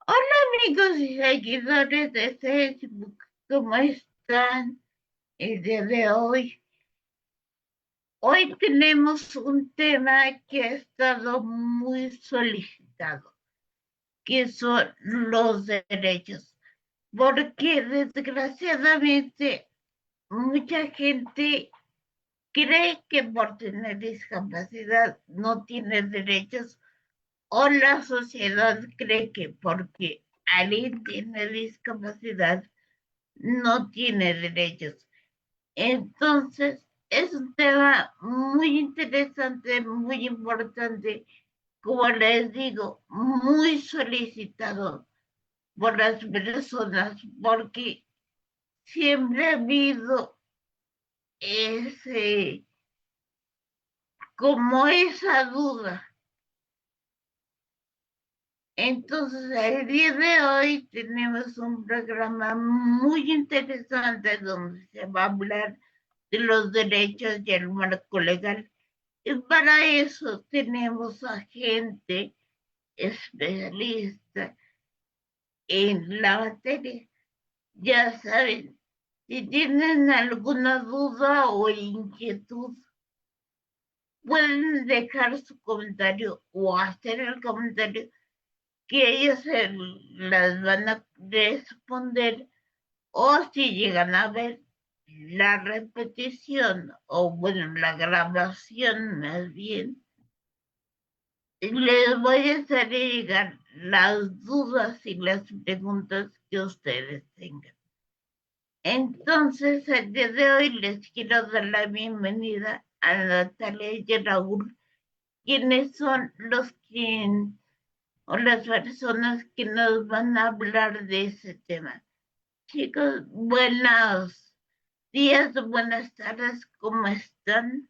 Amigos y seguidores de Facebook, ¿cómo están el día de hoy? Hoy tenemos un tema que ha estado muy solicitado, que son los derechos, porque desgraciadamente mucha gente cree que por tener discapacidad no tiene derechos, o la sociedad cree que porque alguien tiene discapacidad no tiene derechos. Entonces, es un tema muy interesante, muy importante, como les digo, muy solicitado por las personas, porque siempre ha habido ese, como esa duda. Entonces, el día de hoy tenemos un programa muy interesante donde se va a hablar de los derechos y el marco legal. Y para eso tenemos a gente especialista en la materia. Ya saben, si tienen alguna duda o inquietud, pueden dejar su comentario o hacer el comentario que ellos las van a responder, o si llegan a ver la repetición o bueno, la grabación más bien, les voy a hacer llegar las dudas y las preguntas que ustedes tengan. Entonces, el día de hoy les quiero dar la bienvenida a Natalia y a Raúl, quienes son los quien o las personas que nos van a hablar de ese tema. Chicos, buenos días, buenas tardes, ¿cómo están?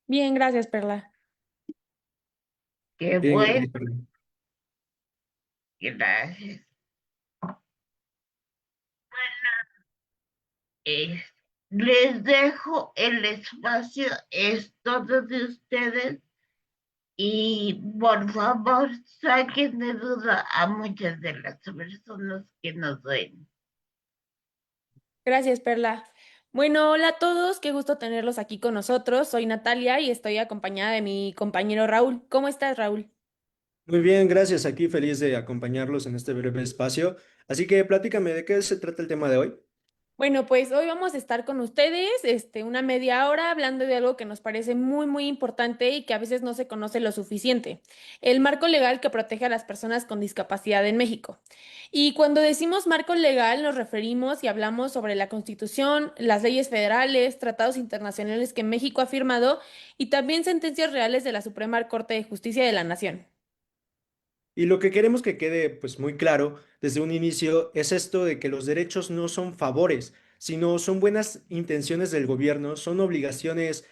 Bien, gracias, Perla. Qué Bien, bueno, gracias, perdón. gracias. Eh, Les dejo el espacio, es todo de ustedes y por favor saquen de duda a muchas de las personas que nos ven. Gracias, Perla. Bueno, hola a todos, qué gusto tenerlos aquí con nosotros. Soy Natalia y estoy acompañada de mi compañero Raúl. ¿Cómo estás, Raúl? Muy bien, gracias. Aquí feliz de acompañarlos en este breve espacio. Así que platícame, ¿de qué se trata el tema de hoy? Bueno, pues hoy vamos a estar con ustedes, una media hora hablando de algo que nos parece muy, muy importante y que a veces no se conoce lo suficiente, el marco legal que protege a las personas con discapacidad en México. Y cuando decimos marco legal nos referimos y hablamos sobre la Constitución, las leyes federales, tratados internacionales que México ha firmado y también sentencias reales de la Suprema Corte de Justicia de la Nación. Y lo que queremos que quede pues muy claro desde un inicio es esto de que los derechos no son favores, sino son buenas intenciones del gobierno, son obligaciones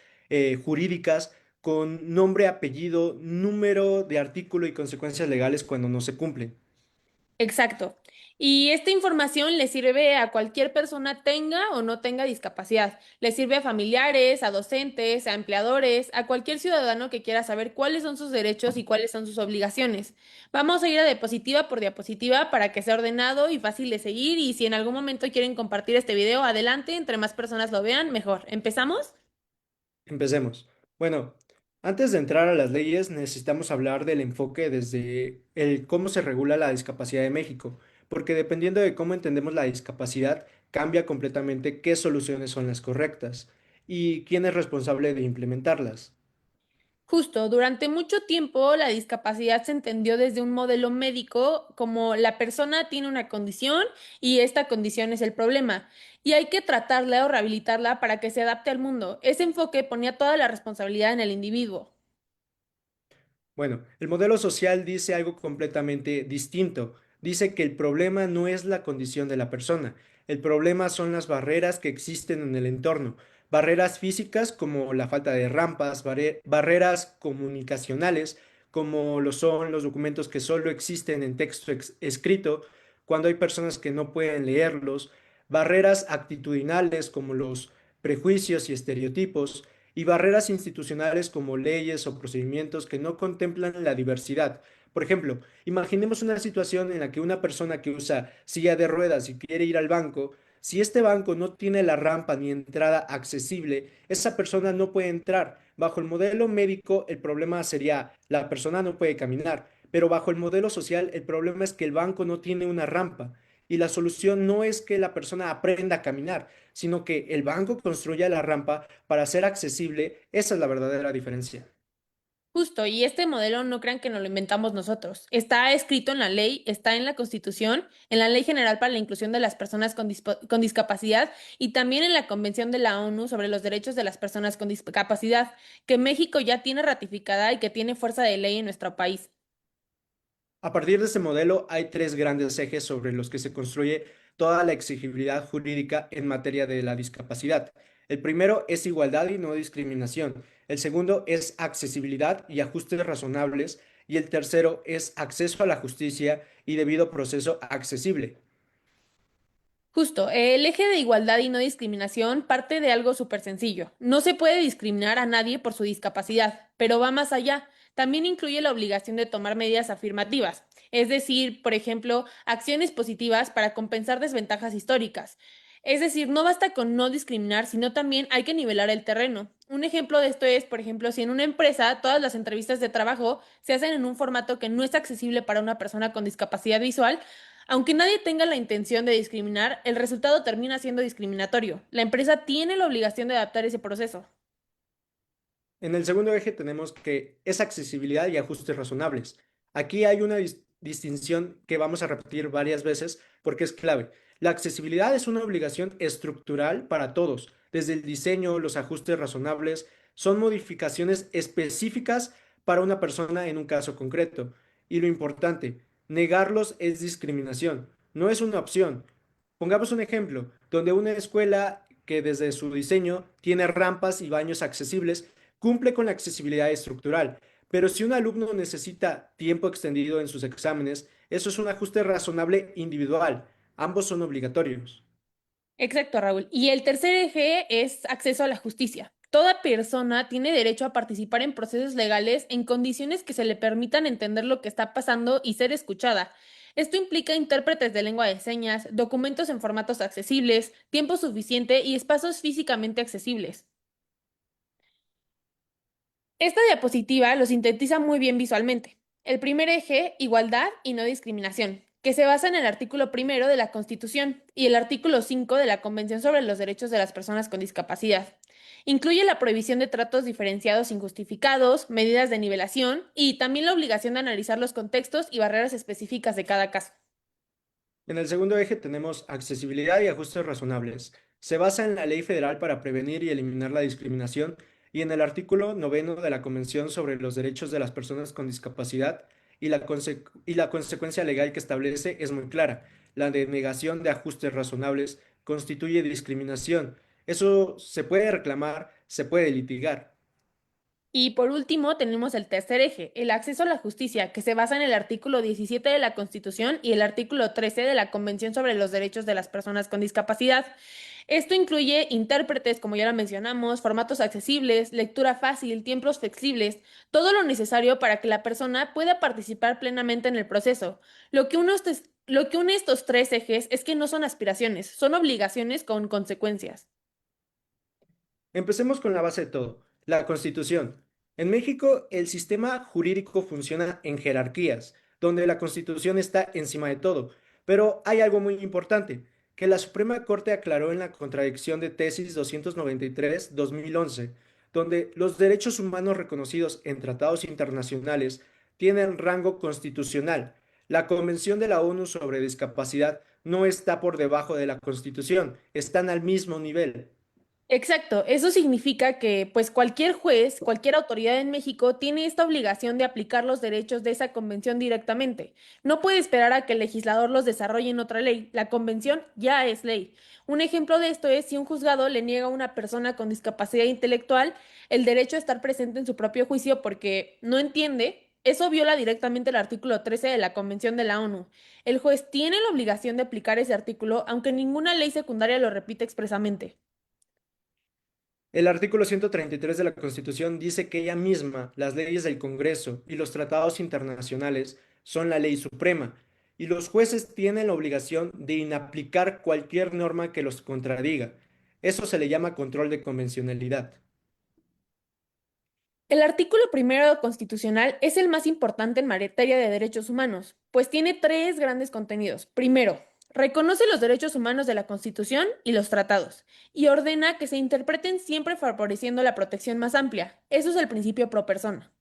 jurídicas con nombre, apellido, número de artículo y consecuencias legales cuando no se cumplen. Exacto. Y esta información le sirve a cualquier persona tenga o no tenga discapacidad. Le sirve a familiares, a docentes, a empleadores, a cualquier ciudadano que quiera saber cuáles son sus derechos y cuáles son sus obligaciones. Vamos a ir a diapositiva por diapositiva para que sea ordenado y fácil de seguir. Y si en algún momento quieren compartir este video, adelante, entre más personas lo vean, mejor. ¿Empezamos? Empecemos. Bueno, antes de entrar a las leyes, necesitamos hablar del enfoque desde el cómo se regula la discapacidad de México, porque dependiendo de cómo entendemos la discapacidad, cambia completamente qué soluciones son las correctas y quién es responsable de implementarlas. Justo, durante mucho tiempo la discapacidad se entendió desde un modelo médico como la persona tiene una condición y esta condición es el problema y hay que tratarla o rehabilitarla para que se adapte al mundo. Ese enfoque ponía toda la responsabilidad en el individuo. Bueno, el modelo social dice algo completamente distinto. Dice que el problema no es la condición de la persona, el problema son las barreras que existen en el entorno. Barreras físicas como la falta de rampas, barreras comunicacionales como lo son los documentos que solo existen en texto escrito cuando hay personas que no pueden leerlos, barreras actitudinales como los prejuicios y estereotipos, y barreras institucionales como leyes o procedimientos que no contemplan la diversidad. Por ejemplo, imaginemos una situación en la que una persona que usa silla de ruedas y quiere ir al banco, si este banco no tiene la rampa ni entrada accesible, esa persona no puede entrar. Bajo el modelo médico, el problema sería la persona no puede caminar, pero bajo el modelo social, el problema es que el banco no tiene una rampa. Y la solución no es que la persona aprenda a caminar, sino que el banco construya la rampa para ser accesible. Esa es la verdadera diferencia. Justo, y este modelo no crean que nos lo inventamos nosotros. Está escrito en la ley, está en la Constitución, en la Ley General para la Inclusión de las Personas con Discapacidad y también en la Convención de la ONU sobre los Derechos de las Personas con Discapacidad, que México ya tiene ratificada y que tiene fuerza de ley en nuestro país. A partir de este modelo hay tres grandes ejes sobre los que se construye toda la exigibilidad jurídica en materia de la discapacidad. El primero es igualdad y no discriminación. El segundo es accesibilidad y ajustes razonables. Y el tercero es acceso a la justicia y debido proceso accesible. Justo, el eje de igualdad y no discriminación parte de algo súper sencillo. No se puede discriminar a nadie por su discapacidad, pero va más allá. También incluye la obligación de tomar medidas afirmativas, es decir, por ejemplo, acciones positivas para compensar desventajas históricas. Es decir, no basta con no discriminar, sino también hay que nivelar el terreno. Un ejemplo de esto es, por ejemplo, si en una empresa todas las entrevistas de trabajo se hacen en un formato que no es accesible para una persona con discapacidad visual, aunque nadie tenga la intención de discriminar, el resultado termina siendo discriminatorio. La empresa tiene la obligación de adaptar ese proceso. En el segundo eje tenemos que es accesibilidad y ajustes razonables. Aquí hay una distinción que vamos a repetir varias veces porque es clave. La accesibilidad es una obligación estructural para todos. Desde el diseño, los ajustes razonables son modificaciones específicas para una persona en un caso concreto. Y lo importante, negarlos es discriminación, no es una opción. Pongamos un ejemplo, donde una escuela que desde su diseño tiene rampas y baños accesibles, cumple con la accesibilidad estructural, pero si un alumno necesita tiempo extendido en sus exámenes, eso es un ajuste razonable individual. Ambos son obligatorios. Exacto, Raúl. Y el tercer eje es acceso a la justicia. Toda persona tiene derecho a participar en procesos legales en condiciones que se le permitan entender lo que está pasando y ser escuchada. Esto implica intérpretes de lengua de señas, documentos en formatos accesibles, tiempo suficiente y espacios físicamente accesibles. Esta diapositiva lo sintetiza muy bien visualmente. El primer eje, igualdad y no discriminación, que se basa en el artículo primero de la Constitución y el artículo 5 de la Convención sobre los Derechos de las Personas con Discapacidad. Incluye la prohibición de tratos diferenciados injustificados, medidas de nivelación y también la obligación de analizar los contextos y barreras específicas de cada caso. En el segundo eje tenemos accesibilidad y ajustes razonables. Se basa en la Ley Federal para prevenir y eliminar la discriminación y en el artículo noveno de la Convención sobre los Derechos de las Personas con Discapacidad y la consecuencia legal que establece es muy clara. La denegación de ajustes razonables constituye discriminación. Eso se puede reclamar, se puede litigar. Y por último, tenemos el tercer eje, el acceso a la justicia, que se basa en el artículo 17 de la Constitución y el artículo 13 de la Convención sobre los Derechos de las Personas con Discapacidad. Esto incluye intérpretes, como ya lo mencionamos, formatos accesibles, lectura fácil, tiempos flexibles, todo lo necesario para que la persona pueda participar plenamente en el proceso. Lo que une estos tres ejes es que no son aspiraciones, son obligaciones con consecuencias. Empecemos con la base de todo, la Constitución. En México, el sistema jurídico funciona en jerarquías, donde la Constitución está encima de todo. Pero hay algo muy importante, que la Suprema Corte aclaró en la contradicción de Tesis 293-2011, donde los derechos humanos reconocidos en tratados internacionales tienen rango constitucional. La Convención de la ONU sobre Discapacidad no está por debajo de la Constitución, están al mismo nivel. Exacto, eso significa que pues cualquier juez, cualquier autoridad en México tiene esta obligación de aplicar los derechos de esa convención directamente. No puede esperar a que el legislador los desarrolle en otra ley. La convención ya es ley. Un ejemplo de esto es si un juzgado le niega a una persona con discapacidad intelectual el derecho a estar presente en su propio juicio porque no entiende. Eso viola directamente el artículo 13 de la Convención de la ONU. El juez tiene la obligación de aplicar ese artículo, aunque ninguna ley secundaria lo repite expresamente. El artículo 133 de la Constitución dice que ella misma, las leyes del Congreso y los tratados internacionales son la ley suprema, y los jueces tienen la obligación de inaplicar cualquier norma que los contradiga. Eso se le llama control de convencionalidad. El artículo primero constitucional es el más importante en materia de derechos humanos, pues tiene tres grandes contenidos. Primero, reconoce los derechos humanos de la Constitución y los tratados, y ordena que se interpreten siempre favoreciendo la protección más amplia. Eso es el principio pro persona.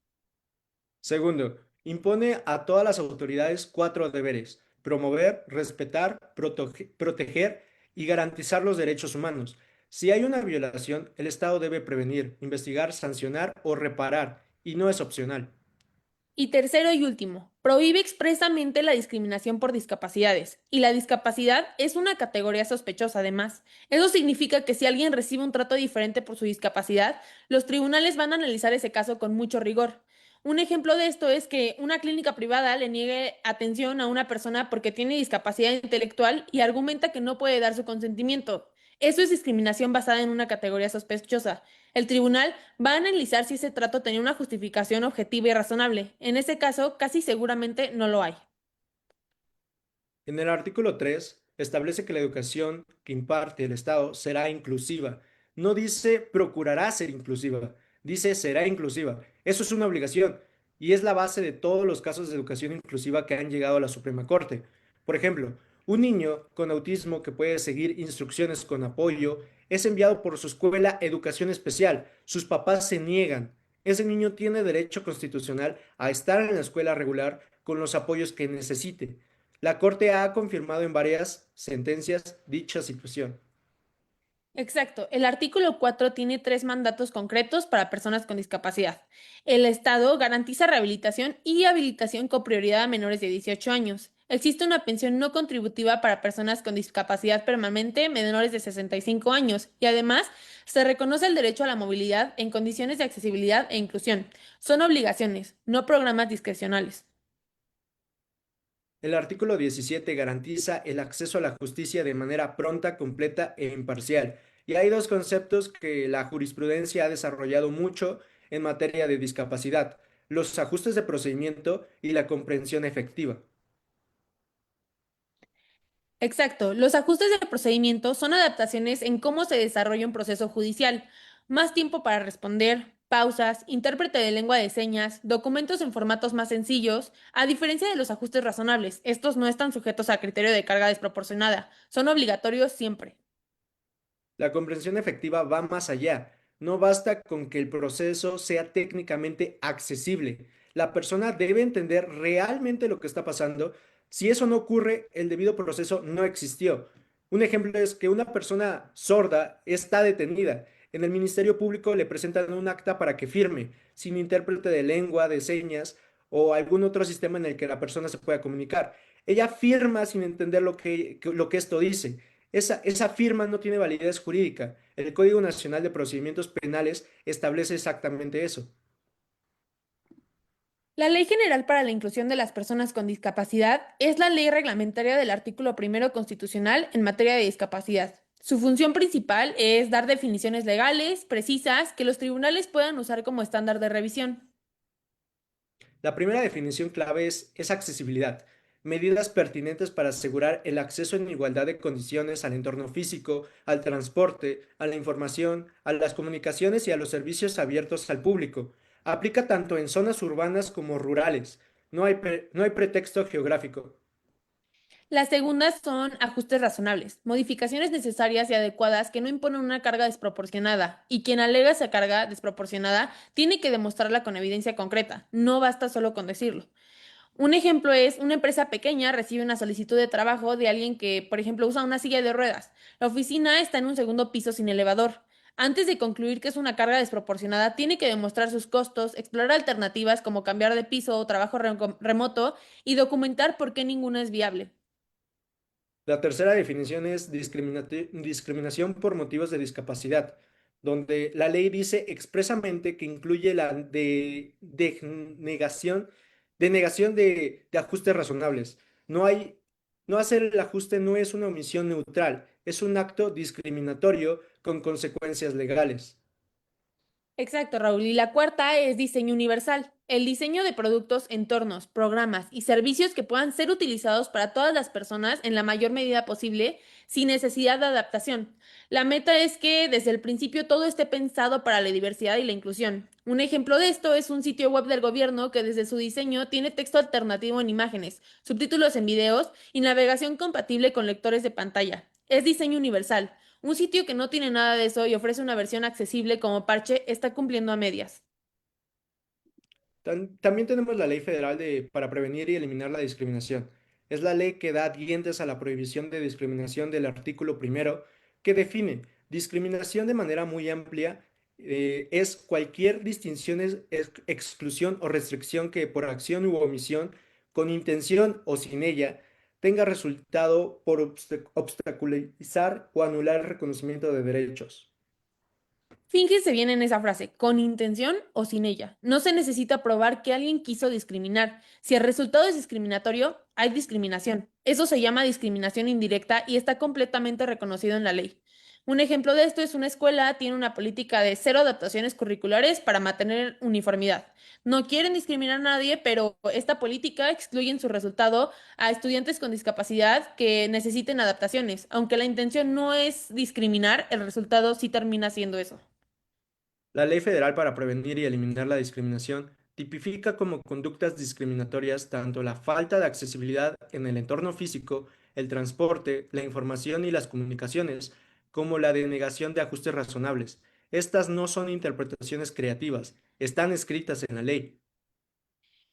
Segundo, impone a todas las autoridades cuatro deberes: promover, respetar, proteger y garantizar los derechos humanos. Si hay una violación, el Estado debe prevenir, investigar, sancionar o reparar, y no es opcional. Y tercero y último, prohíbe expresamente la discriminación por discapacidades. Y la discapacidad es una categoría sospechosa, además. Eso significa que si alguien recibe un trato diferente por su discapacidad, los tribunales van a analizar ese caso con mucho rigor. Un ejemplo de esto es que una clínica privada le niegue atención a una persona porque tiene discapacidad intelectual y argumenta que no puede dar su consentimiento. Eso es discriminación basada en una categoría sospechosa. El tribunal va a analizar si ese trato tenía una justificación objetiva y razonable. En ese caso, casi seguramente no lo hay. En el artículo 3 establece que la educación que imparte el Estado será inclusiva. No dice procurará ser inclusiva, dice será inclusiva. Eso es una obligación y es la base de todos los casos de educación inclusiva que han llegado a la Suprema Corte. Por ejemplo, un niño con autismo que puede seguir instrucciones con apoyo es enviado por su escuela a educación especial. Sus papás se niegan. Ese niño tiene derecho constitucional a estar en la escuela regular con los apoyos que necesite. La Corte ha confirmado en varias sentencias dicha situación. Exacto. El artículo 4 tiene tres mandatos concretos para personas con discapacidad. El Estado garantiza rehabilitación y habilitación con prioridad a menores de 18 años. Existe una pensión no contributiva para personas con discapacidad permanente menores de 65 años y además se reconoce el derecho a la movilidad en condiciones de accesibilidad e inclusión. Son obligaciones, no programas discrecionales. El artículo 17 garantiza el acceso a la justicia de manera pronta, completa e imparcial. Y hay dos conceptos que la jurisprudencia ha desarrollado mucho en materia de discapacidad: los ajustes de procedimiento y la comprensión efectiva. Exacto. Los ajustes de procedimiento son adaptaciones en cómo se desarrolla un proceso judicial. Más tiempo para responder, pausas, intérprete de lengua de señas, documentos en formatos más sencillos, a diferencia de los ajustes razonables. Estos no están sujetos a criterio de carga desproporcionada. Son obligatorios siempre. La comprensión efectiva va más allá. No basta con que el proceso sea técnicamente accesible. La persona debe entender realmente lo que está pasando. Si eso no ocurre, el debido proceso no existió. Un ejemplo es que una persona sorda está detenida. En el Ministerio Público le presentan un acta para que firme, sin intérprete de lengua, de señas o algún otro sistema en el que la persona se pueda comunicar. Ella firma sin entender lo que esto dice. Esa firma no tiene validez jurídica. El Código Nacional de Procedimientos Penales establece exactamente eso. La Ley General para la Inclusión de las Personas con Discapacidad es la ley reglamentaria del artículo primero constitucional en materia de discapacidad. Su función principal es dar definiciones legales, precisas, que los tribunales puedan usar como estándar de revisión. La primera definición clave es accesibilidad. Medidas pertinentes para asegurar el acceso en igualdad de condiciones al entorno físico, al transporte, a la información, a las comunicaciones y a los servicios abiertos al público. Aplica tanto en zonas urbanas como rurales. No hay pretexto geográfico. Las segundas son ajustes razonables, modificaciones necesarias y adecuadas que no imponen una carga desproporcionada, y quien alega esa carga desproporcionada tiene que demostrarla con evidencia concreta, no basta solo con decirlo. Un ejemplo es, una empresa pequeña recibe una solicitud de trabajo de alguien que, por ejemplo, usa una silla de ruedas. La oficina está en un segundo piso sin elevador. Antes de concluir que es una carga desproporcionada, tiene que demostrar sus costos, explorar alternativas como cambiar de piso o trabajo remoto y documentar por qué ninguna es viable. La tercera definición es discriminación por motivos de discapacidad, donde la ley dice expresamente que incluye la denegación de ajustes razonables. No hay, no hacer el ajuste no es una omisión neutral, es un acto discriminatorio con consecuencias legales. Exacto, Raúl. Y la cuarta es diseño universal. El diseño de productos, entornos, programas y servicios que puedan ser utilizados para todas las personas en la mayor medida posible sin necesidad de adaptación. La meta es que desde el principio todo esté pensado para la diversidad y la inclusión. Un ejemplo de esto es un sitio web del gobierno que desde su diseño tiene texto alternativo en imágenes, subtítulos en videos y navegación compatible con lectores de pantalla. Es diseño universal. Un sitio que no tiene nada de eso y ofrece una versión accesible como parche está cumpliendo a medias. También tenemos la Ley Federal para prevenir y eliminar la discriminación. Es la ley que da dientes a la prohibición de discriminación del artículo primero, que define discriminación de manera muy amplia. Es cualquier distinción, exclusión o restricción que por acción u omisión, con intención o sin ella, tenga resultado por obstaculizar o anular el reconocimiento de derechos. Fíjense bien en esa frase, con intención o sin ella. No se necesita probar que alguien quiso discriminar. Si el resultado es discriminatorio, hay discriminación. Eso se llama discriminación indirecta y está completamente reconocido en la ley. Un ejemplo de esto es una escuela tiene una política de cero adaptaciones curriculares para mantener uniformidad. No quieren discriminar a nadie, pero esta política excluye en su resultado a estudiantes con discapacidad que necesiten adaptaciones. Aunque la intención no es discriminar, el resultado sí termina siendo eso. La Ley Federal para Prevenir y Eliminar la Discriminación tipifica como conductas discriminatorias tanto la falta de accesibilidad en el entorno físico, el transporte, la información y las comunicaciones, como la denegación de ajustes razonables. Estas no son interpretaciones creativas, están escritas en la ley.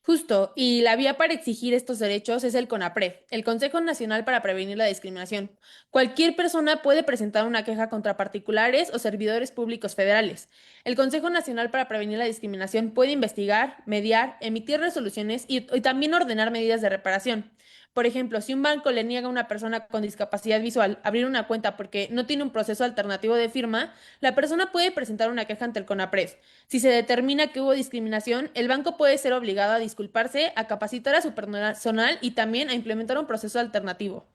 Justo, y la vía para exigir estos derechos es el CONAPRED, el Consejo Nacional para Prevenir la Discriminación. Cualquier persona puede presentar una queja contra particulares o servidores públicos federales. El Consejo Nacional para Prevenir la Discriminación puede investigar, mediar, emitir resoluciones y también ordenar medidas de reparación. Por ejemplo, si un banco le niega a una persona con discapacidad visual abrir una cuenta porque no tiene un proceso alternativo de firma, la persona puede presentar una queja ante el CONAPRED. Si se determina que hubo discriminación, el banco puede ser obligado a disculparse, a capacitar a su personal y también a implementar un proceso alternativo.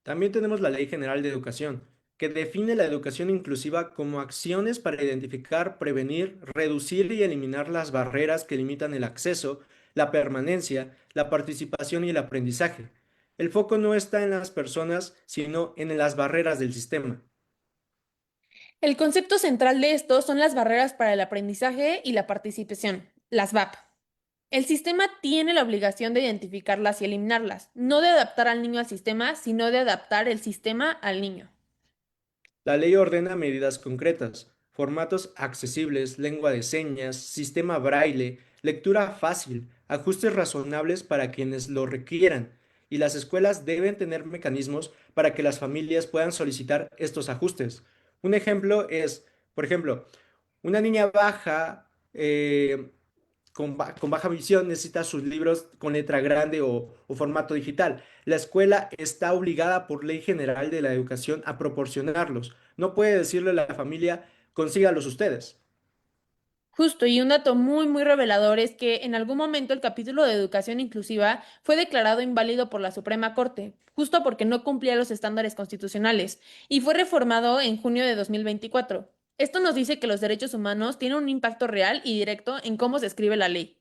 También tenemos la Ley General de Educación, que define la educación inclusiva como acciones para identificar, prevenir, reducir y eliminar las barreras que limitan el acceso, la permanencia, la participación y el aprendizaje. El foco no está en las personas, sino en las barreras del sistema. El concepto central de esto son las barreras para el aprendizaje y la participación, las BAP. El sistema tiene la obligación de identificarlas y eliminarlas, no de adaptar al niño al sistema, sino de adaptar el sistema al niño. La ley ordena medidas concretas, formatos accesibles, lengua de señas, sistema braille, lectura fácil, ajustes razonables para quienes lo requieran, y las escuelas deben tener mecanismos para que las familias puedan solicitar estos ajustes. Un ejemplo es, por ejemplo, una niña baja, con baja visión necesita sus libros con letra grande o formato digital. La escuela está obligada por ley general de la educación a proporcionarlos. No puede decirle a la familia, consígalos ustedes. Justo, y un dato muy revelador es que en algún momento el capítulo de educación inclusiva fue declarado inválido por la Suprema Corte, justo porque no cumplía los estándares constitucionales, y fue reformado en junio de 2024. Esto nos dice que los derechos humanos tienen un impacto real y directo en cómo se escribe la ley.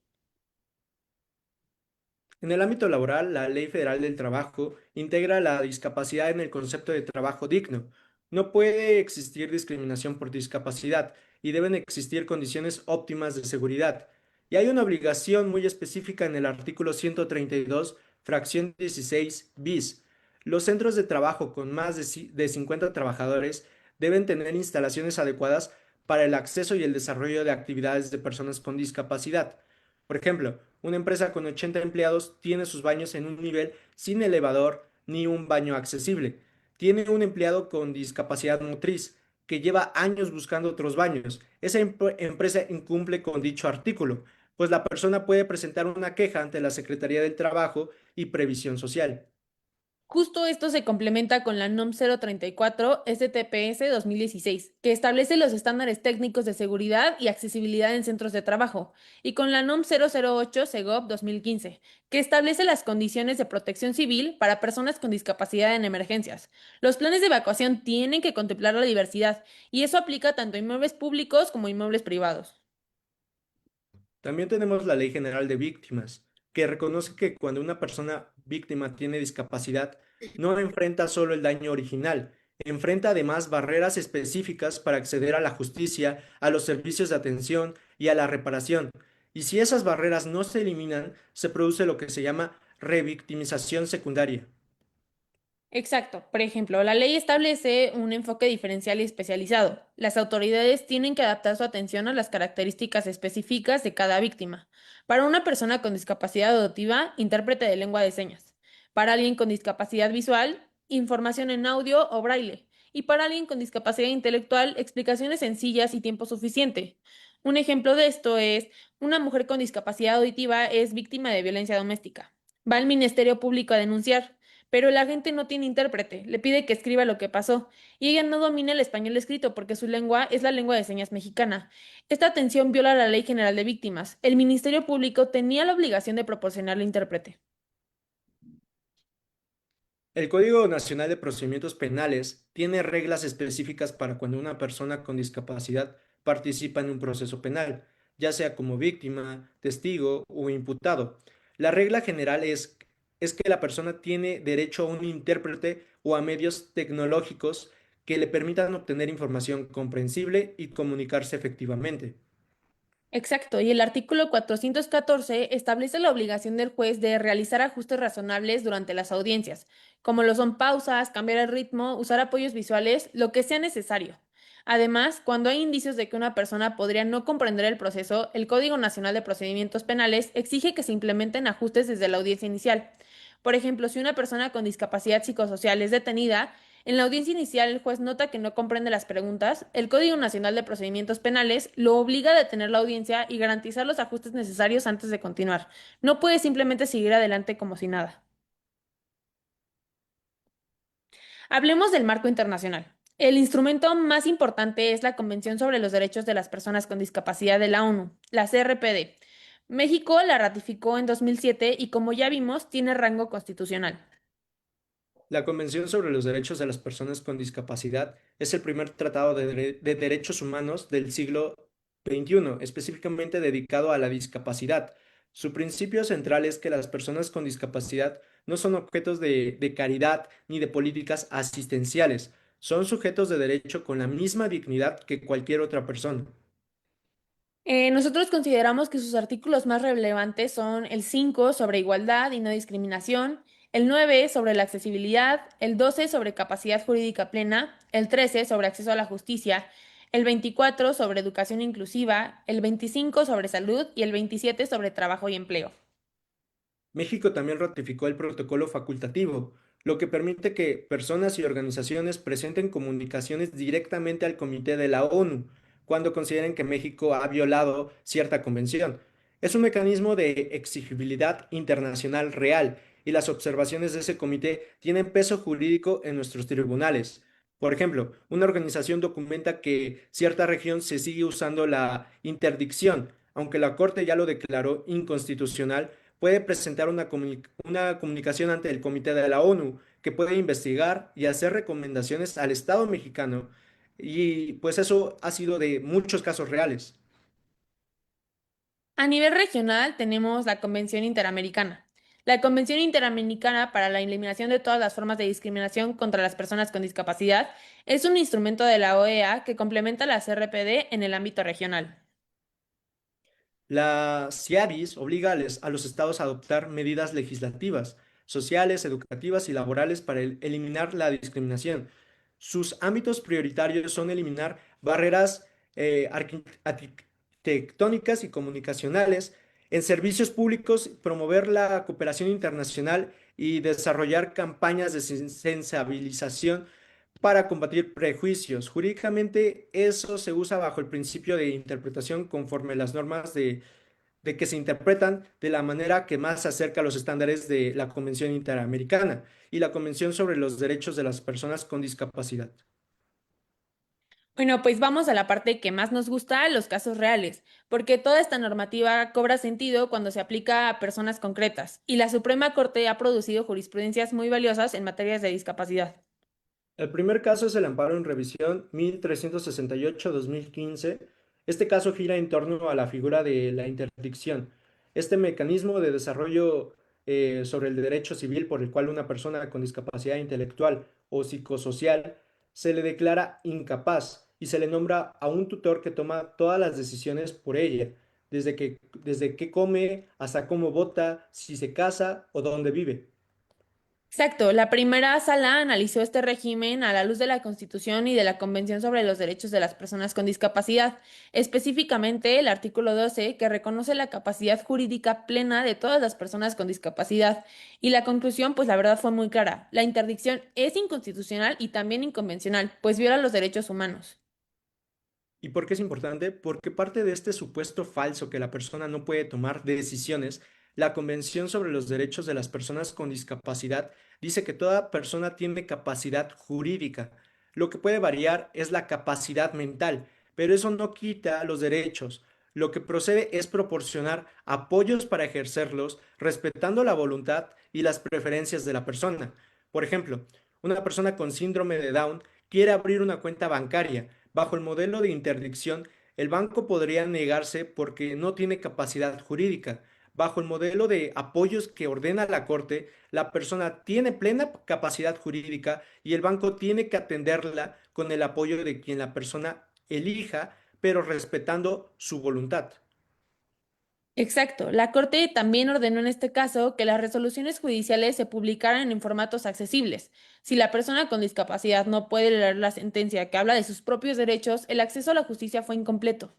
En el ámbito laboral, la Ley Federal del Trabajo integra la discapacidad en el concepto de trabajo digno. No puede existir discriminación por discapacidad y deben existir condiciones óptimas de seguridad. Y hay una obligación muy específica en el artículo 132, fracción 16 bis. Los centros de trabajo con más de 50 trabajadores deben tener instalaciones adecuadas para el acceso y el desarrollo de actividades de personas con discapacidad. Por ejemplo, una empresa con 80 empleados tiene sus baños en un nivel sin elevador ni un baño accesible. Tiene un empleado con discapacidad motriz que lleva años buscando otros baños. Esa empresa incumple con dicho artículo, pues la persona puede presentar una queja ante la Secretaría del Trabajo y Previsión Social. Justo esto se complementa con la NOM 034 STPS 2016, que establece los estándares técnicos de seguridad y accesibilidad en centros de trabajo, y con la NOM 008 SEGOV 2015, que establece las condiciones de protección civil para personas con discapacidad en emergencias. Los planes de evacuación tienen que contemplar la diversidad, y eso aplica tanto a inmuebles públicos como a inmuebles privados. También tenemos la Ley General de Víctimas, que reconoce que cuando una persona víctima tiene discapacidad, no enfrenta solo el daño original, enfrenta además barreras específicas para acceder a la justicia, a los servicios de atención y a la reparación. Y si esas barreras no se eliminan, se produce lo que se llama revictimización secundaria. Exacto. Por ejemplo, la ley establece un enfoque diferencial y especializado. Las autoridades tienen que adaptar su atención a las características específicas de cada víctima. Para una persona con discapacidad auditiva, intérprete de lengua de señas. Para alguien con discapacidad visual, información en audio o braille. Y para alguien con discapacidad intelectual, explicaciones sencillas y tiempo suficiente. Un ejemplo de esto es, una mujer con discapacidad auditiva es víctima de violencia doméstica. Va al Ministerio Público a denunciar, pero la gente no tiene intérprete, le pide que escriba lo que pasó, y ella no domina el español escrito porque su lengua es la lengua de señas mexicana. Esta atención viola la Ley General de Víctimas. El Ministerio Público tenía la obligación de proporcionarle intérprete. El Código Nacional de Procedimientos Penales tiene reglas específicas para cuando una persona con discapacidad participa en un proceso penal, ya sea como víctima, testigo o imputado. La regla general es que la persona tiene derecho a un intérprete o a medios tecnológicos que le permitan obtener información comprensible y comunicarse efectivamente. Exacto, y el artículo 414 establece la obligación del juez de realizar ajustes razonables durante las audiencias, como lo son pausas, cambiar el ritmo, usar apoyos visuales, lo que sea necesario. Además, cuando hay indicios de que una persona podría no comprender el proceso, el Código Nacional de Procedimientos Penales exige que se implementen ajustes desde la audiencia inicial. Por ejemplo, si una persona con discapacidad psicosocial es detenida, en la audiencia inicial, el juez nota que no comprende las preguntas. El Código Nacional de Procedimientos Penales lo obliga a detener la audiencia y garantizar los ajustes necesarios antes de continuar. No puede simplemente seguir adelante como si nada. Hablemos del marco internacional. El instrumento más importante es la Convención sobre los Derechos de las Personas con Discapacidad de la ONU, la CRPD. México la ratificó en 2007 y, como ya vimos, tiene rango constitucional. La Convención sobre los Derechos de las Personas con Discapacidad es el primer tratado de derechos humanos del siglo XXI, específicamente dedicado a la discapacidad. Su principio central es que las personas con discapacidad no son objetos de caridad ni de políticas asistenciales, son sujetos de derecho con la misma dignidad que cualquier otra persona. Nosotros consideramos que sus artículos más relevantes son el 5 sobre igualdad y no discriminación, el 9 sobre la accesibilidad, el 12 sobre capacidad jurídica plena, el 13 sobre acceso a la justicia, el 24 sobre educación inclusiva, el 25 sobre salud y el 27 sobre trabajo y empleo. México también ratificó el protocolo facultativo, lo que permite que personas y organizaciones presenten comunicaciones directamente al Comité de la ONU cuando consideren que México ha violado cierta convención. Es un mecanismo de exigibilidad internacional real y las observaciones de ese comité tienen peso jurídico en nuestros tribunales. Por ejemplo, una organización documenta que cierta región se sigue usando la interdicción, aunque la Corte ya lo declaró inconstitucional, puede presentar una comunicación ante el Comité de la ONU que puede investigar y hacer recomendaciones al Estado mexicano. Y pues eso ha sido de muchos casos reales. A nivel regional tenemos la Convención Interamericana. La Convención Interamericana para la Eliminación de todas las formas de discriminación contra las personas con discapacidad es un instrumento de la OEA que complementa la CRPD en el ámbito regional. La CIADIS obliga a los estados a adoptar medidas legislativas, sociales, educativas y laborales para eliminar la discriminación. Sus ámbitos prioritarios son eliminar barreras arquitectónicas y comunicacionales en servicios públicos, promover la cooperación internacional y desarrollar campañas de sensibilización para combatir prejuicios. Jurídicamente, eso se usa bajo el principio de interpretación conforme las normas de de que se interpretan de la manera que más se acerca a los estándares de la Convención Interamericana y la Convención sobre los Derechos de las Personas con Discapacidad. Bueno, pues vamos a la parte que más nos gusta, los casos reales, porque toda esta normativa cobra sentido cuando se aplica a personas concretas, y la Suprema Corte ha producido jurisprudencias muy valiosas en materias de discapacidad. El primer caso es el amparo en revisión 1368-2015. Este caso gira en torno a la figura de la interdicción. Este mecanismo de desarrollo sobre el derecho civil por el cual una persona con discapacidad intelectual o psicosocial se le declara incapaz y se le nombra a un tutor que toma todas las decisiones por ella, desde qué come hasta cómo vota, si se casa o dónde vive. Exacto, la primera sala analizó este régimen a la luz de la Constitución y de la Convención sobre los Derechos de las Personas con Discapacidad, específicamente el artículo 12, que reconoce la capacidad jurídica plena de todas las personas con discapacidad. Y la conclusión, pues la verdad fue muy clara. La interdicción es inconstitucional y también inconvencional, pues viola los derechos humanos. ¿Y por qué es importante? Porque parte de este supuesto falso que la persona no puede tomar decisiones, la Convención sobre los Derechos de las Personas con Discapacidad dice que toda persona tiene capacidad jurídica. Lo que puede variar es la capacidad mental, pero eso no quita los derechos. Lo que procede es proporcionar apoyos para ejercerlos, respetando la voluntad y las preferencias de la persona. Por ejemplo, una persona con síndrome de Down quiere abrir una cuenta bancaria. Bajo el modelo de interdicción, el banco podría negarse porque no tiene capacidad jurídica. Bajo el modelo de apoyos que ordena la Corte, la persona tiene plena capacidad jurídica y el banco tiene que atenderla con el apoyo de quien la persona elija, pero respetando su voluntad. Exacto. La Corte también ordenó en este caso que las resoluciones judiciales se publicaran en formatos accesibles. Si la persona con discapacidad no puede leer la sentencia que habla de sus propios derechos, el acceso a la justicia fue incompleto.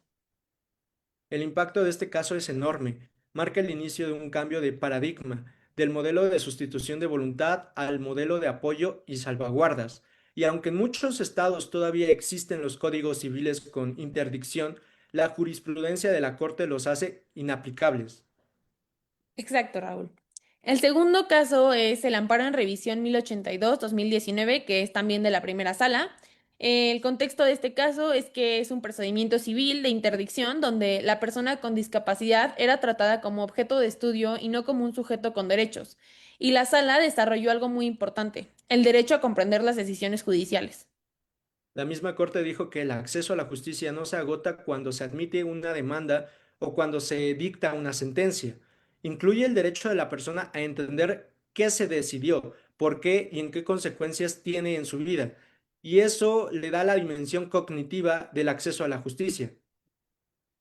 El impacto de este caso es enorme. Marca el inicio de un cambio de paradigma, del modelo de sustitución de voluntad al modelo de apoyo y salvaguardas. Y aunque en muchos estados todavía existen los códigos civiles con interdicción, la jurisprudencia de la Corte los hace inaplicables. Exacto, Raúl. El segundo caso es el amparo en revisión 1082-2019, que es también de la primera sala. El contexto de este caso es que es un procedimiento civil de interdicción donde la persona con discapacidad era tratada como objeto de estudio y no como un sujeto con derechos. Y la sala desarrolló algo muy importante, el derecho a comprender las decisiones judiciales. La misma Corte dijo que el acceso a la justicia no se agota cuando se admite una demanda o cuando se dicta una sentencia. Incluye el derecho de la persona a entender qué se decidió, por qué y en qué consecuencias tiene en su vida. Y eso le da la dimensión cognitiva del acceso a la justicia.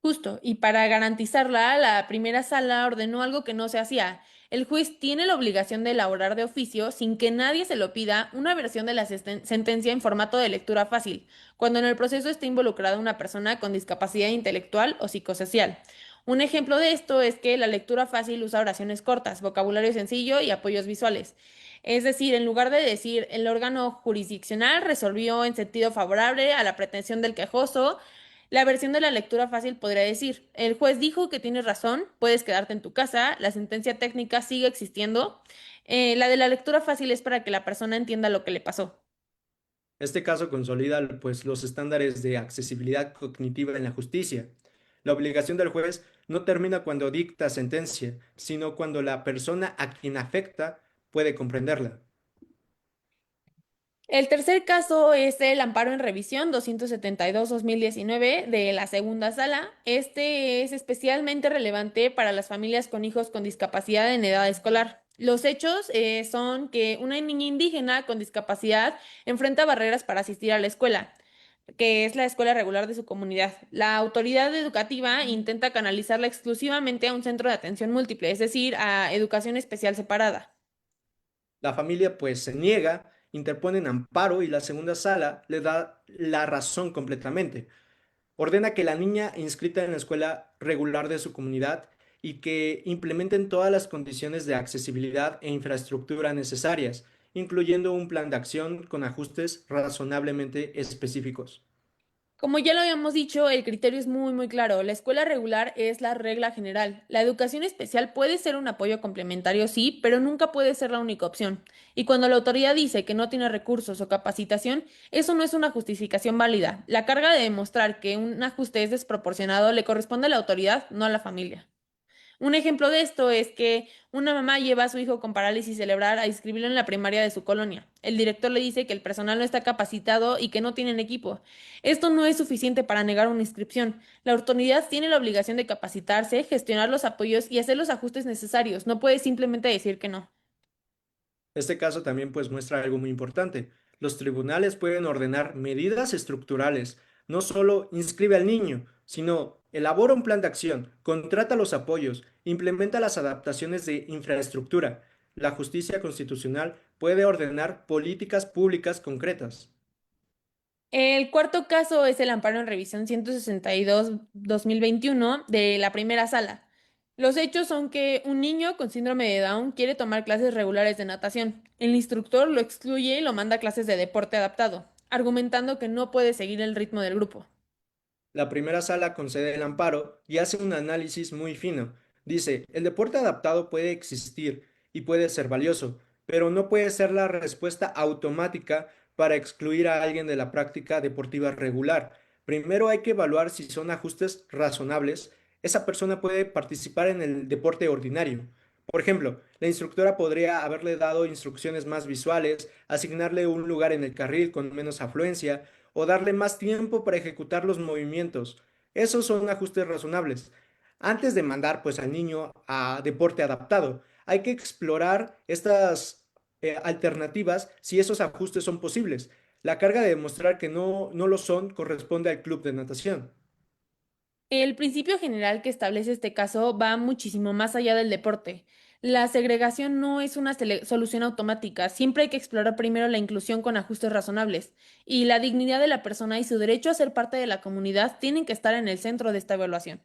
Justo, y para garantizarla, la primera sala ordenó algo que no se hacía. El juez tiene la obligación de elaborar de oficio, sin que nadie se lo pida, una versión de la sentencia en formato de lectura fácil, cuando en el proceso esté involucrada una persona con discapacidad intelectual o psicosocial. Un ejemplo de esto es que la lectura fácil usa oraciones cortas, vocabulario sencillo y apoyos visuales. Es decir, en lugar de decir el órgano jurisdiccional resolvió en sentido favorable a la pretensión del quejoso, la versión de la lectura fácil podría decir, el juez dijo que tienes razón, puedes quedarte en tu casa, la sentencia técnica sigue existiendo. La de la lectura fácil es para que la persona entienda lo que le pasó. Este caso consolida pues los estándares de accesibilidad cognitiva en la justicia. La obligación del juez no termina cuando dicta sentencia, sino cuando la persona a quien afecta puede comprenderla. El tercer caso es el amparo en revisión 272-2019 de la segunda sala. Este es especialmente relevante para las familias con hijos con discapacidad en edad escolar. Los hechos son que una niña indígena con discapacidad enfrenta barreras para asistir a la escuela, que es la escuela regular de su comunidad. La autoridad educativa intenta canalizarla exclusivamente a un centro de atención múltiple, es decir, a educación especial separada. La familia pues se niega, interponen amparo y la segunda sala le da la razón completamente. Ordena que la niña inscrita en la escuela regular de su comunidad y que implementen todas las condiciones de accesibilidad e infraestructura necesarias, incluyendo un plan de acción con ajustes razonablemente específicos. Como ya lo habíamos dicho, el criterio es muy claro. La escuela regular es la regla general. La educación especial puede ser un apoyo complementario, sí, pero nunca puede ser la única opción. Y cuando la autoridad dice que no tiene recursos o capacitación, eso no es una justificación válida. La carga de demostrar que un ajuste es desproporcionado le corresponde a la autoridad, no a la familia. Un ejemplo de esto es que una mamá lleva a su hijo con parálisis cerebral a inscribirlo en la primaria de su colonia. El director le dice que el personal no está capacitado y que no tienen equipo. Esto no es suficiente para negar una inscripción. La autoridad tiene la obligación de capacitarse, gestionar los apoyos y hacer los ajustes necesarios. No puede simplemente decir que no. Este caso también pues muestra algo muy importante. Los tribunales pueden ordenar medidas estructurales, no solo inscribe al niño, sino elabora un plan de acción, contrata los apoyos, implementa las adaptaciones de infraestructura. La justicia constitucional puede ordenar políticas públicas concretas. El cuarto caso es el amparo en revisión 162-2021 de la primera sala. Los hechos son que un niño con síndrome de Down quiere tomar clases regulares de natación. El instructor lo excluye y lo manda a clases de deporte adaptado, argumentando que no puede seguir el ritmo del grupo. La primera sala concede el amparo y hace un análisis muy fino. Dice, el deporte adaptado puede existir y puede ser valioso, pero no puede ser la respuesta automática para excluir a alguien de la práctica deportiva regular. Primero hay que evaluar si son ajustes razonables. Esa persona puede participar en el deporte ordinario. Por ejemplo, la instructora podría haberle dado instrucciones más visuales, asignarle un lugar en el carril con menos afluencia, o darle más tiempo para ejecutar los movimientos. Esos son ajustes razonables. Antes de mandar pues al niño a deporte adaptado, hay que explorar estas alternativas si esos ajustes son posibles. La carga de demostrar que no lo son corresponde al club de natación. El principio general que establece este caso va muchísimo más allá del deporte. La segregación no es una solución automática, siempre hay que explorar primero la inclusión con ajustes razonables, y la dignidad de la persona y su derecho a ser parte de la comunidad tienen que estar en el centro de esta evaluación.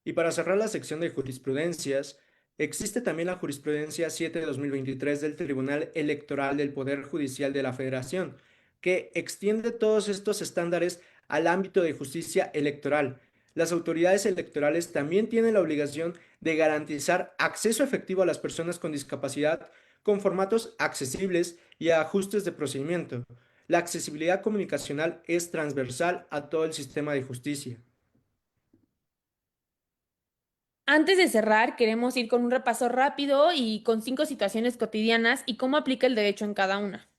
Y para cerrar la sección de jurisprudencias, existe también la jurisprudencia 7/2023 del Tribunal Electoral del Poder Judicial de la Federación, que extiende todos estos estándares al ámbito de justicia electoral. Las autoridades electorales también tienen la obligación de garantizar acceso efectivo a las personas con discapacidad con formatos accesibles y ajustes de procedimiento. La accesibilidad comunicacional es transversal a todo el sistema de justicia. Antes de cerrar, queremos ir con un repaso rápido y con 5 situaciones cotidianas y cómo aplica el derecho en cada una.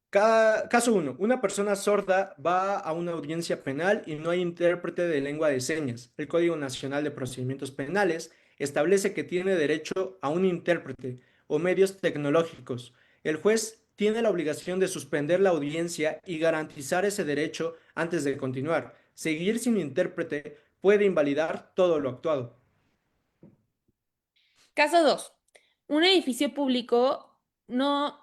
Caso 1. Una persona sorda va a una audiencia penal y no hay intérprete de lengua de señas. El Código Nacional de Procedimientos Penales establece que tiene derecho a un intérprete o medios tecnológicos. El juez tiene la obligación de suspender la audiencia y garantizar ese derecho antes de continuar. Seguir sin intérprete puede invalidar todo lo actuado. Caso 2. Un edificio público no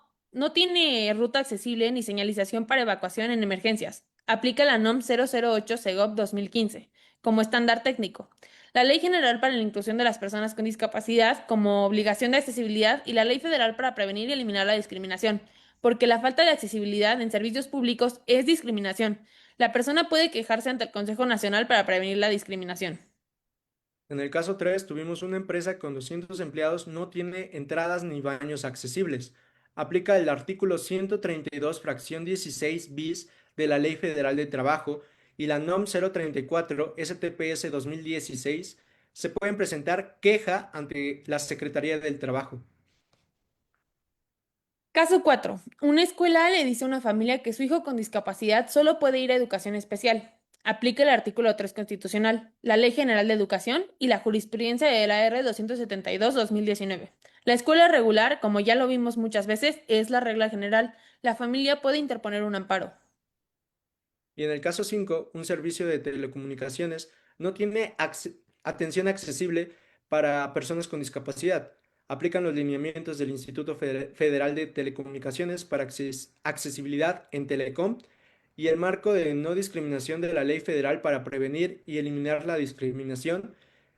tiene ruta accesible ni señalización para evacuación en emergencias. Aplica la NOM 008 SEGOP 2015 como estándar técnico. La Ley General para la Inclusión de las Personas con Discapacidad como obligación de accesibilidad y la Ley Federal para prevenir y eliminar la discriminación. Porque la falta de accesibilidad en servicios públicos es discriminación. La persona puede quejarse ante el Consejo Nacional para prevenir la discriminación. En el caso 3, tuvimos una empresa con 200 empleados, no tiene entradas ni baños accesibles. Aplica el artículo 132, fracción 16 bis de la Ley Federal de Trabajo y la NOM 034 STPS 2016. Se pueden presentar queja ante la Secretaría del Trabajo. Caso 4. Una escuela le dice a una familia que su hijo con discapacidad solo puede ir a educación especial. Aplica el artículo 3 constitucional, la Ley General de Educación y la jurisprudencia de la R 272-2019. La escuela regular, como ya lo vimos muchas veces, es la regla general. La familia puede interponer un amparo. Y en el caso 5, un servicio de telecomunicaciones no tiene atención accesible para personas con discapacidad. Aplican los lineamientos del Instituto Federal de Telecomunicaciones para accesibilidad en Telecom y el marco de no discriminación de la Ley Federal para prevenir y eliminar la discriminación.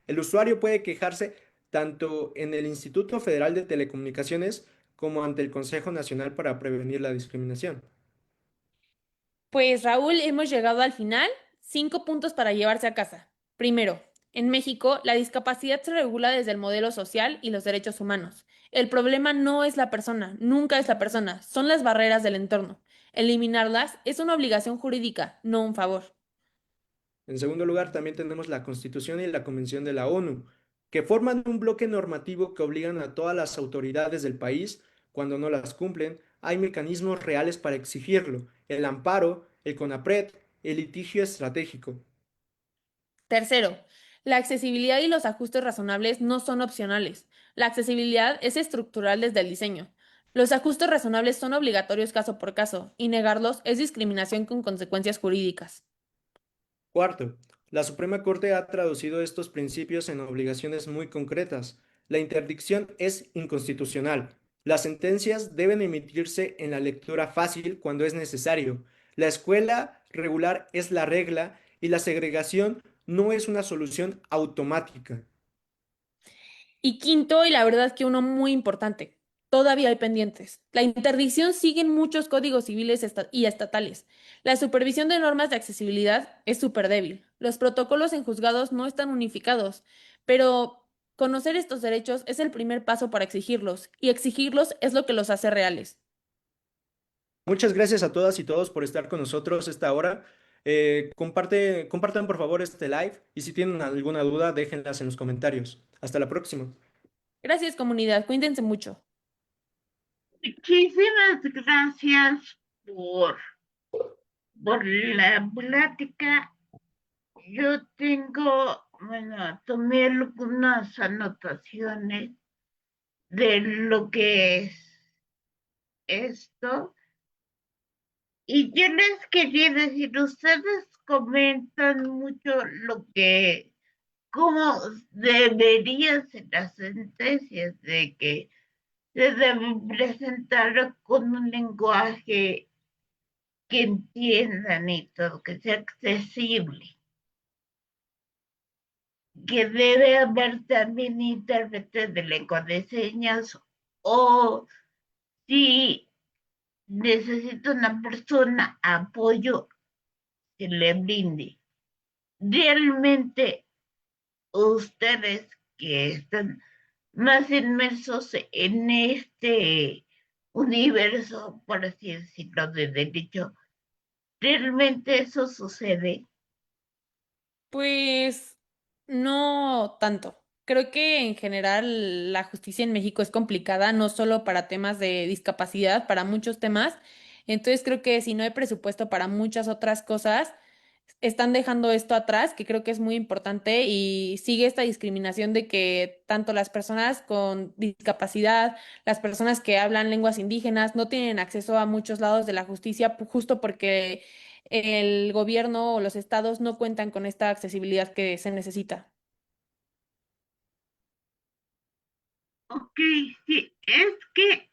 El usuario puede quejarse tanto en el Instituto Federal de Telecomunicaciones como ante el Consejo Nacional para Prevenir la Discriminación. Pues Raúl, hemos llegado al final. 5 puntos para llevarse a casa. Primero, en México, la discapacidad se regula desde el modelo social y los derechos humanos. El problema no es la persona, nunca es la persona, son las barreras del entorno. Eliminarlas es una obligación jurídica, no un favor. En segundo lugar, también tenemos la Constitución y la Convención de la ONU, que forman un bloque normativo que obligan a todas las autoridades del país, cuando no las cumplen, hay mecanismos reales para exigirlo: el amparo, el CONAPRED, el litigio estratégico. Tercero, la accesibilidad y los ajustes razonables no son opcionales. La accesibilidad es estructural desde el diseño. Los ajustes razonables son obligatorios caso por caso, y negarlos es discriminación con consecuencias jurídicas. Cuarto, la Suprema Corte ha traducido estos principios en obligaciones muy concretas. La interdicción es inconstitucional. Las sentencias deben emitirse en la lectura fácil cuando es necesario. La escuela regular es la regla y la segregación no es una solución automática. Y quinto, y la verdad que uno muy importante, todavía hay pendientes. La interdicción sigue en muchos códigos civiles y estatales. La supervisión de normas de accesibilidad es súper débil. Los protocolos en juzgados no están unificados, pero conocer estos derechos es el primer paso para exigirlos, y exigirlos es lo que los hace reales. Muchas gracias a todas y todos por estar con nosotros esta hora. Compartan por favor este live y si tienen alguna duda, déjenlas en los comentarios. Hasta la próxima. Gracias, comunidad. Cuídense mucho. Muchísimas gracias por, por la plática. Yo tengo, bueno, tomé algunas anotaciones de lo que es esto. Y yo les quería decir, ustedes comentan mucho lo que, cómo deberían ser las sentencias, de que se deben presentar con un lenguaje que entiendan y todo, que sea accesible, que debe haber también intérprete de lengua de señas, o si necesita una persona apoyo que le brinde. Realmente ustedes que están más inmersos en este universo, por así decirlo, de derecho, realmente eso sucede. Pues no tanto. Creo que en general la justicia en México es complicada, no solo para temas de discapacidad, para muchos temas. Entonces creo que si no hay presupuesto para muchas otras cosas, están dejando esto atrás, que creo que es muy importante, y sigue esta discriminación de que tanto las personas con discapacidad, las personas que hablan lenguas indígenas, no tienen acceso a muchos lados de la justicia justo porque el gobierno o los estados no cuentan con esta accesibilidad que se necesita. Ok, sí, es que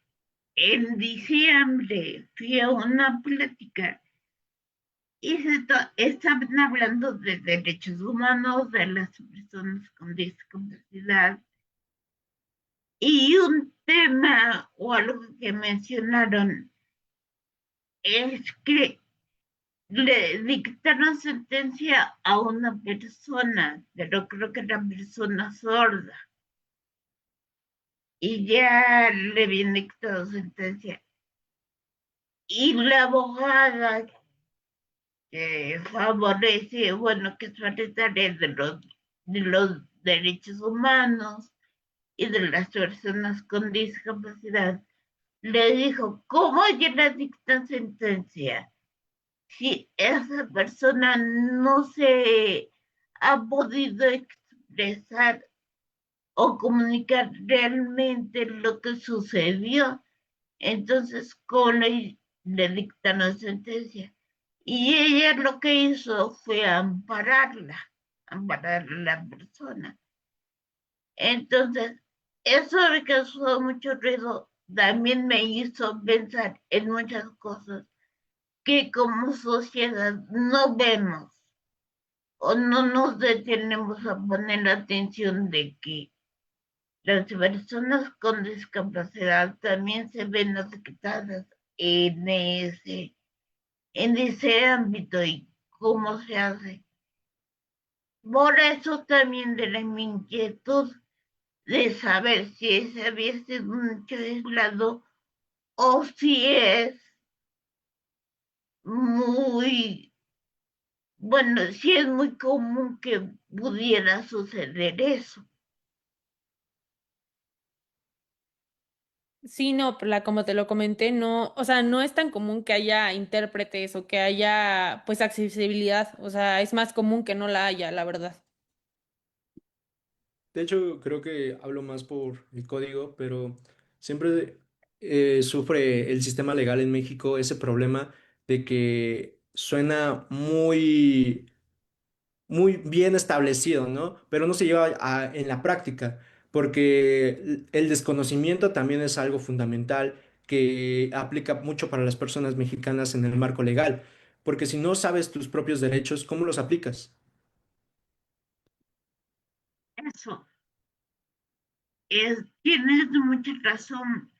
en diciembre fui a una plática y estaban hablando de derechos humanos de las personas con discapacidad. Y un tema o algo que mencionaron es que le dictaron sentencia a una persona, pero creo que era persona sorda, y ya le habían dictado sentencia. Y la abogada que favorece, bueno, que es partidaria de los derechos humanos y de las personas con discapacidad, le dijo, ¿cómo ya le dictan sentencia? Si esa persona no se ha podido expresar o comunicar realmente lo que sucedió, entonces, ¿cómo le dictan la sentencia? Y ella lo que hizo fue amparar a la persona. Entonces, eso me causó mucho ruido, también me hizo pensar en muchas cosas que como sociedad no vemos o no nos detenemos a poner atención de que las personas con discapacidad también se ven afectadas en ese en ese ámbito y cómo se hace. Por eso también de la mi inquietud de saber si ese había sido un hecho aislado o si es muy, bueno, si es muy común que pudiera suceder eso. Sí, no, como te lo comenté, no, o sea, no es tan común que haya intérpretes o que haya, pues, accesibilidad, o sea, es más común que no la haya, la verdad. De hecho, creo que hablo más por el código, pero siempre sufre el sistema legal en México ese problema de que suena muy bien establecido, ¿no? Pero no se lleva en la práctica, porque el desconocimiento también es algo fundamental que aplica mucho para las personas mexicanas en el marco legal, porque si no sabes tus propios derechos, ¿cómo los aplicas? Eso tienes mucha razón.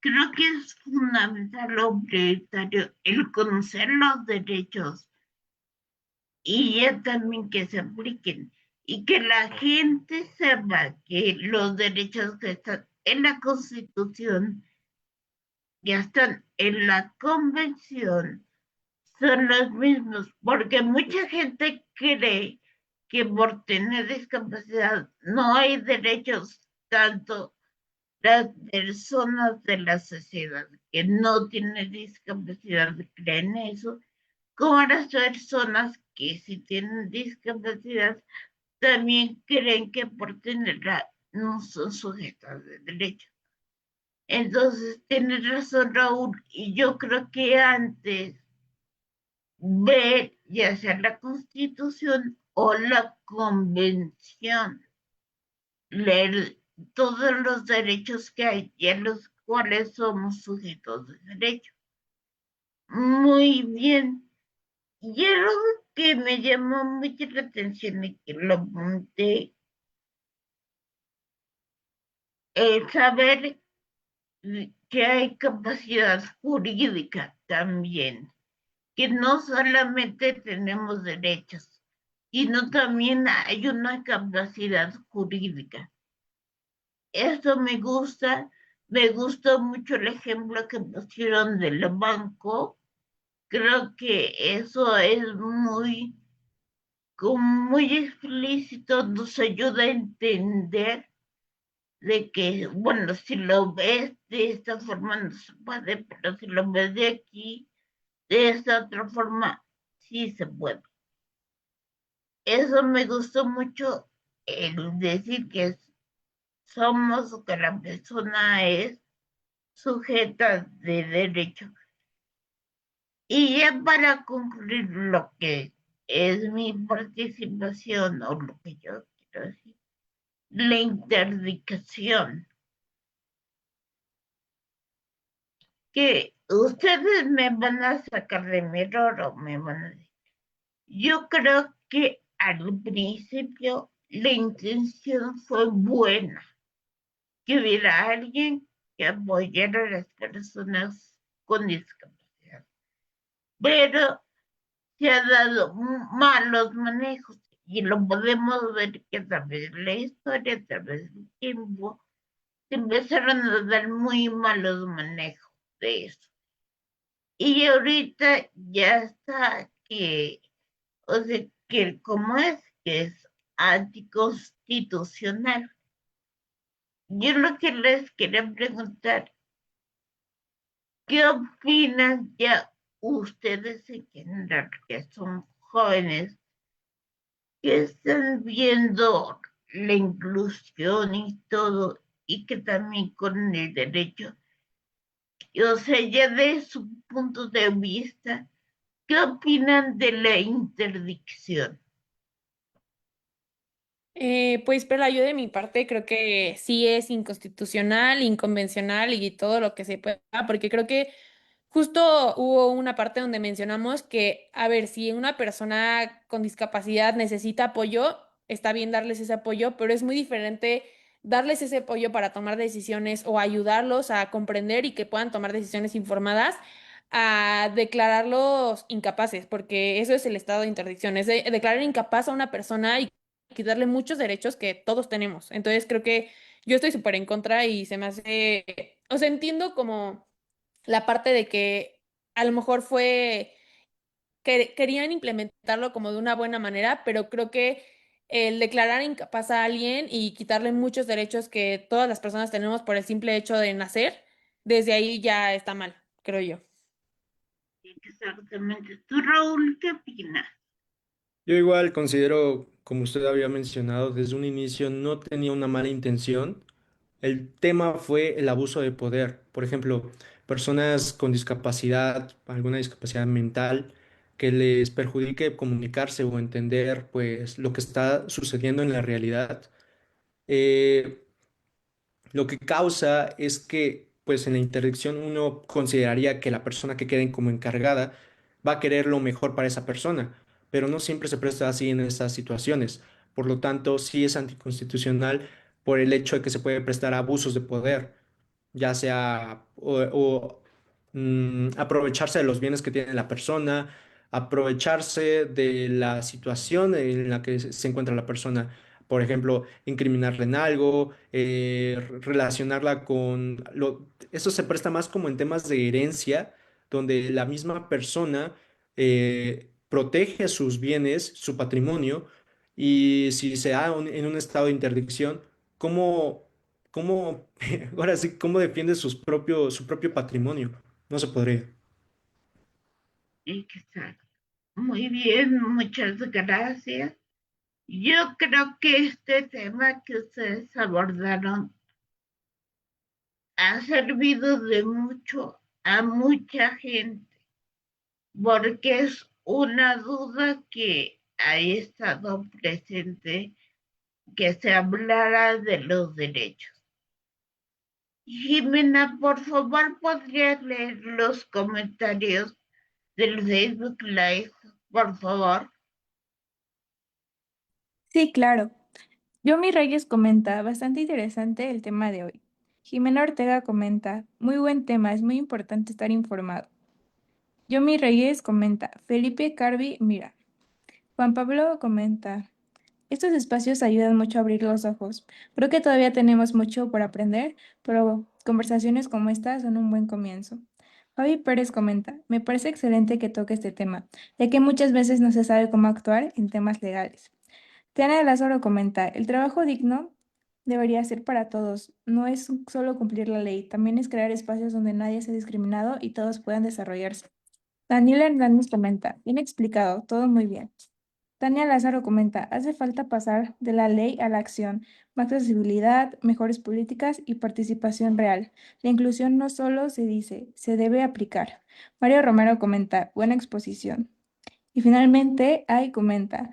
Creo que es fundamental o prioritario el conocer los derechos y ya también que se apliquen y que la gente sepa que los derechos que están en la Constitución ya están en la Convención son los mismos, porque mucha gente cree que por tener discapacidad no hay derechos, tanto las personas de la sociedad que no tienen discapacidad creen eso, como las personas que sí tienen discapacidad también creen que por tenerla no son sujetas de derechos. Entonces, tienes razón, Raúl, y yo creo que antes ver ya sea la Constitución o la Convención, leer todos los derechos que hay y a los cuales somos sujetos de derecho. Muy bien. Y algo que me llamó mucho la atención y que lo apunté, es saber que hay capacidad jurídica también, que no solamente tenemos derechos, sino también hay una capacidad jurídica. Eso me gustó mucho el ejemplo que pusieron del banco. Creo que eso es muy explícito, nos ayuda a entender de que, bueno, si lo ves de esta forma no se puede, pero si lo ves de aquí, de esta otra forma, sí se puede. Eso me gustó mucho, el decir que somos o que la persona es sujeta de derecho. Y ya para concluir lo que es mi participación o lo que yo quiero decir, la interdicción, que ustedes me van a sacar de mi error o me van a decir. Yo creo que al principio la intención fue buena, que hubiera alguien que apoyara a las personas con discapacidad, pero se ha dado malos manejos y lo podemos ver que a través de la historia, a través del tiempo, se empezaron a dar muy malos manejos de eso. Y ahorita ya está que, o sea, que como es, que es anticonstitucional. Yo lo que les quería preguntar, ¿qué opinan ya ustedes en general, que son jóvenes, que están viendo la inclusión y todo, y que también con el derecho, o sea, ya de su punto de vista, ¿qué opinan de la interdicción? Pues, pero yo de mi parte creo que sí es inconstitucional, inconvencional y todo lo que se pueda, porque creo que justo hubo una parte donde mencionamos que, a ver, si una persona con discapacidad necesita apoyo, está bien darles ese apoyo, pero es muy diferente darles ese apoyo para tomar decisiones o ayudarlos a comprender y que puedan tomar decisiones informadas a declararlos incapaces, porque eso es el estado de interdicción, es declarar incapaz a una persona y quitarle muchos derechos que todos tenemos. Entonces creo que yo estoy súper en contra y se me hace, o sea, entiendo como la parte de que a lo mejor fue que querían implementarlo como de una buena manera, pero creo que el declarar incapaz a alguien y quitarle muchos derechos que todas las personas tenemos por el simple hecho de nacer, desde ahí ya está mal, creo yo. Exactamente. ¿Tú, Raúl, qué opinas? Yo igual considero, como usted había mencionado, desde un inicio no tenía una mala intención. El tema fue el abuso de poder. Por ejemplo, personas con discapacidad, alguna discapacidad mental, que les perjudique comunicarse o entender, pues, lo que está sucediendo en la realidad. Eh, lo que causa es que, pues, en la interdicción uno consideraría que la persona que quede como encargada va a querer lo mejor para esa persona, pero no siempre se presta así en estas situaciones. Por lo tanto, sí es anticonstitucional por el hecho de que se puede prestar abusos de poder, ya sea aprovecharse de los bienes que tiene la persona, aprovecharse de la situación en la que se encuentra la persona. Por ejemplo, incriminarla en algo, relacionarla con Eso se presta más como en temas de herencia, donde la misma persona protege sus bienes, su patrimonio, y si se da en un estado de interdicción, ¿cómo, cómo, ahora sí, cómo defiende su propio patrimonio? No se podría. Exacto. Muy bien, muchas gracias. Yo creo que este tema que ustedes abordaron ha servido de mucho a mucha gente, porque es una duda que ha estado presente, que se hablara de los derechos. Jimena, por favor, ¿podrías leer los comentarios del Facebook Live, por favor? Sí, claro. Yomi Reyes comenta, bastante interesante el tema de hoy. Jimena Ortega comenta, muy buen tema, es muy importante estar informado. Yomi Reyes comenta, Felipe Carvi, mira. Juan Pablo comenta, estos espacios ayudan mucho a abrir los ojos. Creo que todavía tenemos mucho por aprender, pero conversaciones como esta son un buen comienzo. Fabi Pérez comenta, me parece excelente que toque este tema, ya que muchas veces no se sabe cómo actuar en temas legales. Tiana de Lázaro comenta, el trabajo digno debería ser para todos, no es solo cumplir la ley, también es crear espacios donde nadie sea discriminado y todos puedan desarrollarse. Daniela Hernández comenta, bien explicado, todo muy bien. Tania Lázaro comenta, hace falta pasar de la ley a la acción, más accesibilidad, mejores políticas y participación real. La inclusión no solo se dice, se debe aplicar. Mario Romero comenta, buena exposición. Y finalmente, Ay comenta,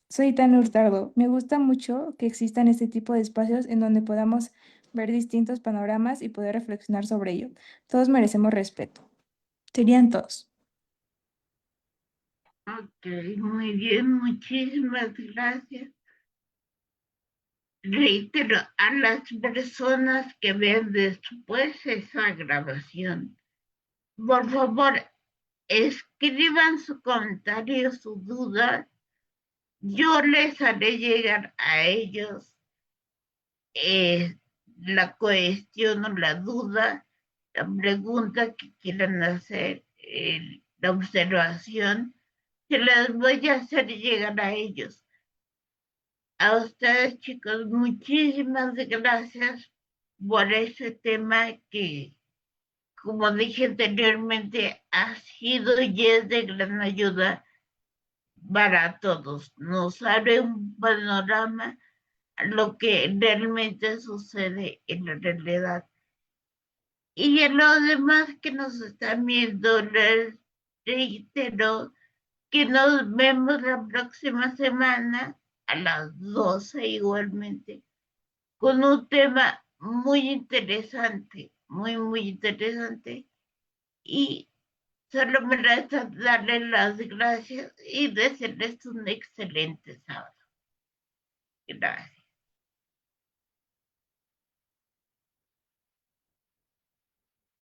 soy Tania Hurtado. Me gusta mucho que existan este tipo de espacios en donde podamos ver distintos panoramas y poder reflexionar sobre ello. Todos merecemos respeto. Serían todos. Ok, muy bien, muchísimas gracias. Reitero a las personas que vean después esa grabación, por favor, escriban su comentario, su duda. Yo les haré llegar a ellos eh, la cuestión o la duda, la pregunta que quieran hacer, la observación, se las voy a hacer llegar a ellos. A ustedes, chicos, muchísimas gracias por ese tema que, como dije anteriormente, ha sido y es de gran ayuda para todos. Nos abre un panorama a lo que realmente sucede en la realidad. Y a los demás que nos están viendo, les reitero que nos vemos la próxima semana a las 12 igualmente, con un tema muy interesante, muy interesante. Y solo me resta darles las gracias y desearles un excelente sábado. Gracias.